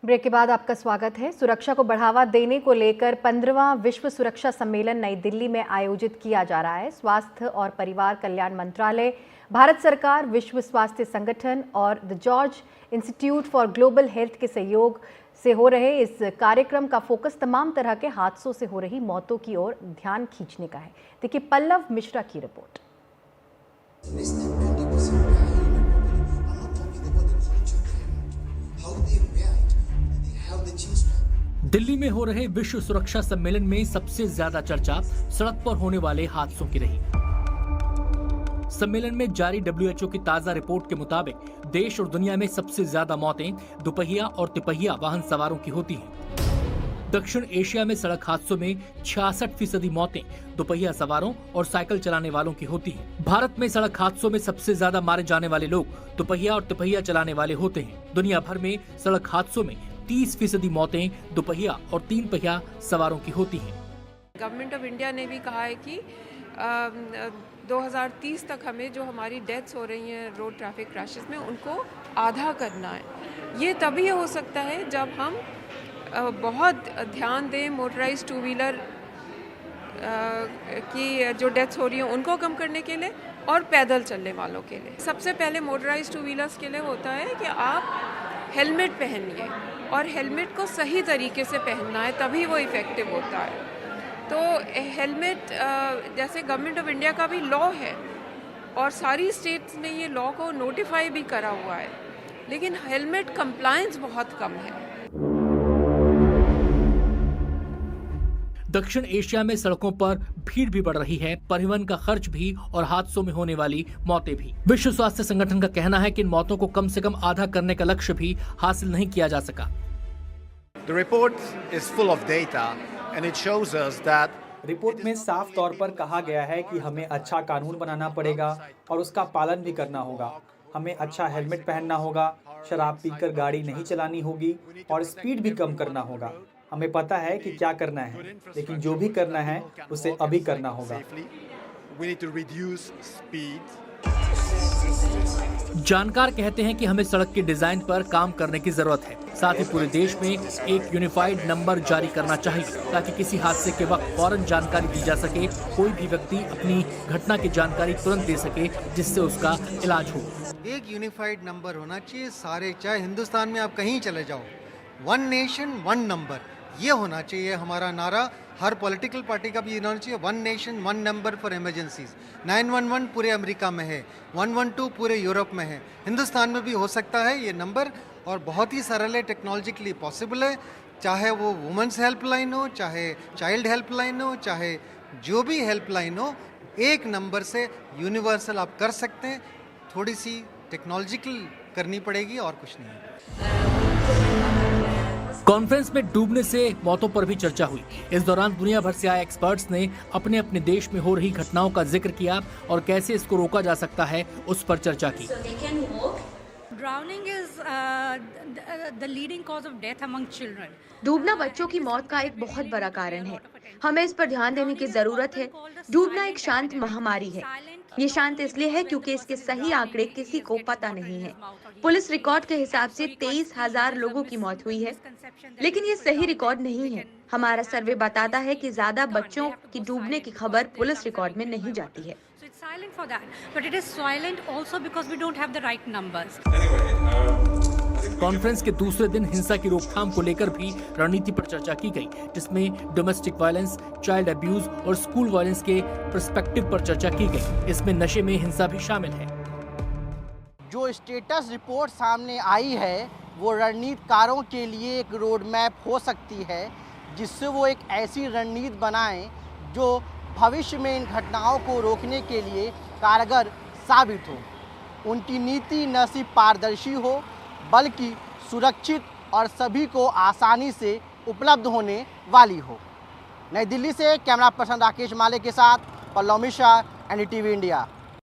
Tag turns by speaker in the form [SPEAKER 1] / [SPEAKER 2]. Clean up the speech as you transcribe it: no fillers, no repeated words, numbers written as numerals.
[SPEAKER 1] Break के बाद आपका स्वागत है। सुरक्षा को बढ़ावा देने को लेकर 15वां विश्व सुरक्षा सम्मेलन नई दिल्ली में आयोजित किया जा रहा है। स्वास्थ्य और परिवार कल्याण मंत्रालय, भारत सरकार, विश्व स्वास्थ्य संगठन और the George institute for global health के सहयोग से हो रहे इस कार्यक्रम का फोकस तमाम तरह के हादसों से हो रही मौतों की ओर ध्यान खींचने का है। देखिए पल्लव मिश्रा की रिपोर्ट।
[SPEAKER 2] दिल्ली में हो रहे विश्व सुरक्षा सम्मेलन में सबसे ज्यादा चर्चा सड़क पर होने वाले हादसों की रही। सम्मेलन में जारी WHO की ताजा रिपोर्ट के मुताबिक देश और दुनिया में सबसे ज्यादा मौतें दुपहिया और तिपहिया वाहन सवारों की होती हैं। दक्षिण एशिया में सड़क हादसों में 66% मौतें दुपहिया सवारों और साइकिल चलाने वालों की होती हैं। भारत में सड़क हादसों में सबसे ज्यादा मारे जाने वाले लोग दुपहिया और तिपहिया चलाने वाले होते हैं। दुनिया भर में सड़क हादसों में 30% मौतें दुपहिया और 3 पहिया सवारों की होती हैं।
[SPEAKER 3] गवर्नमेंट ऑफ इंडिया ने भी कहा है कि 2030 तक हमें जो हमारी डेथ्स हो रही हैं रोड ट्रैफिक क्रैशेस में, उनको आधा करना है। ये तभी हो सकता है जब हम बहुत ध्यान दें मोटराइज टू व्हीलर की जो डेथ्स हो रही हैं उनको कम करने के लिए और पैदल चलने वालों के लिए। सबसे पहले मोटराइज टू व्हीलर्स के लिए होता है कि आप हेलमेट पहनिए और हेलमेट को सही तरीके से पहनना है, तभी वो इफ़ेक्टिव होता है। तो हेलमेट जैसे गवर्नमेंट ऑफ इंडिया का भी लॉ है और सारी स्टेट्स ने ये लॉ को नोटिफाई भी करा हुआ है, लेकिन हेलमेट कंप्लायंस बहुत कम है।
[SPEAKER 2] दक्षिण एशिया में सड़कों पर भीड़ भी बढ़ रही है, परिवहन का खर्च भी और हादसों में होने वाली मौतें भी। विश्व स्वास्थ्य संगठन का कहना है कि इन मौतों को कम से कम आधा करने का लक्ष्य भी हासिल नहीं किया जा सका।
[SPEAKER 4] रिपोर्ट में साफ तौर पर कहा गया है कि हमें अच्छा कानून बनाना पड़ेगा और उसका पालन भी करना होगा। हमें अच्छा हेलमेट पहनना होगा, शराब पीकर गाड़ी नहीं चलानी होगी और स्पीड भी कम करना होगा। हमें पता है कि क्या करना है, लेकिन जो भी करना है उसे अभी करना होगा।
[SPEAKER 2] जानकार कहते हैं कि हमें सड़क के डिजाइन पर काम करने की जरूरत है। साथ ही पूरे देश में एक यूनिफाइड नंबर जारी करना चाहिए ताकि किसी हादसे के वक्त फौरन जानकारी दी जा सके। कोई भी व्यक्ति अपनी घटना की जानकारी तुरंत दे सके जिससे उसका इलाज हो।
[SPEAKER 5] एक यूनिफाइड नंबर होना चाहिए सारे, चाहे हिंदुस्तान में आप कहीं चले जाओ, 1 नेशन 1 नंबर, ये होना चाहिए हमारा नारा। हर पॉलिटिकल पार्टी का भी ये होना चाहिए, 1 नेशन 1 नंबर फॉर इमरजेंसीज। 911 पूरे अमेरिका में है, 112 पूरे यूरोप में है, हिंदुस्तान में भी हो सकता है ये नंबर, और बहुत ही सरल है, टेक्नोलॉजिकली पॉसिबल है। चाहे वो वुमेंस हेल्पलाइन हो, चाहे चाइल्ड हेल्पलाइन हो, चाहे जो भी हेल्पलाइन हो, एक नंबर से यूनिवर्सल आप कर सकते हैं। थोड़ी सी टेक्नोलॉजिकल करनी पड़ेगी और कुछ नहीं।
[SPEAKER 2] कॉन्फ्रेंस में डूबने से मौतों पर भी चर्चा हुई। इस दौरान दुनिया भर से आए एक्सपर्ट्स ने अपने अपने देश में हो रही घटनाओं का जिक्र किया और कैसे इसको रोका जा सकता है उस पर चर्चा की।
[SPEAKER 6] Drowning is the leading cause of death among children.
[SPEAKER 7] डूबना बच्चों की मौत का एक बहुत बड़ा कारण है। हमें इस पर ध्यान देने की जरूरत है। डूबना एक शांत महामारी है। ये शांत इसलिए है क्योंकि इसके सही आंकड़े किसी को पता नहीं है। पुलिस रिकॉर्ड के हिसाब से 23,000 लोगों की मौत हुई है, लेकिन ये सही रिकॉर्ड नहीं है। हमारा सर्वे बताता है कि ज्यादा बच्चों की डूबने की खबर पुलिस रिकॉर्ड में नहीं जाती है।
[SPEAKER 6] Silent for that, but it is silent also because we don't have the right numbers.
[SPEAKER 2] Conference के दूसरे दिन हिंसा की रोकथाम को लेकर भी रणनीति पर चर्चा की गई, जिसमें डोमेस्टिक वायलेंस, चाइल्ड अब्यूज और स्कूल वायलेंस के पर्सपेक्टिव पर चर्चा की गई। इसमें नशे में हिंसा भी शामिल है।
[SPEAKER 8] जो स्टेटस रिपोर्ट सामने आई है वो रणनीतिकारों के लिए एक रोड मैप हो सकती है, जिससे वो एक ऐसी रणनीति बनाएं जो भविष्य में इन घटनाओं को रोकने के लिए कारगर साबित हो। उनकी नीति न सिर्फ पारदर्शी हो बल्कि सुरक्षित और सभी को आसानी से उपलब्ध होने वाली हो। नई दिल्ली से कैमरा पर्सन राकेश माले के साथ पल्लव मिश्रा, NDTV इंडिया।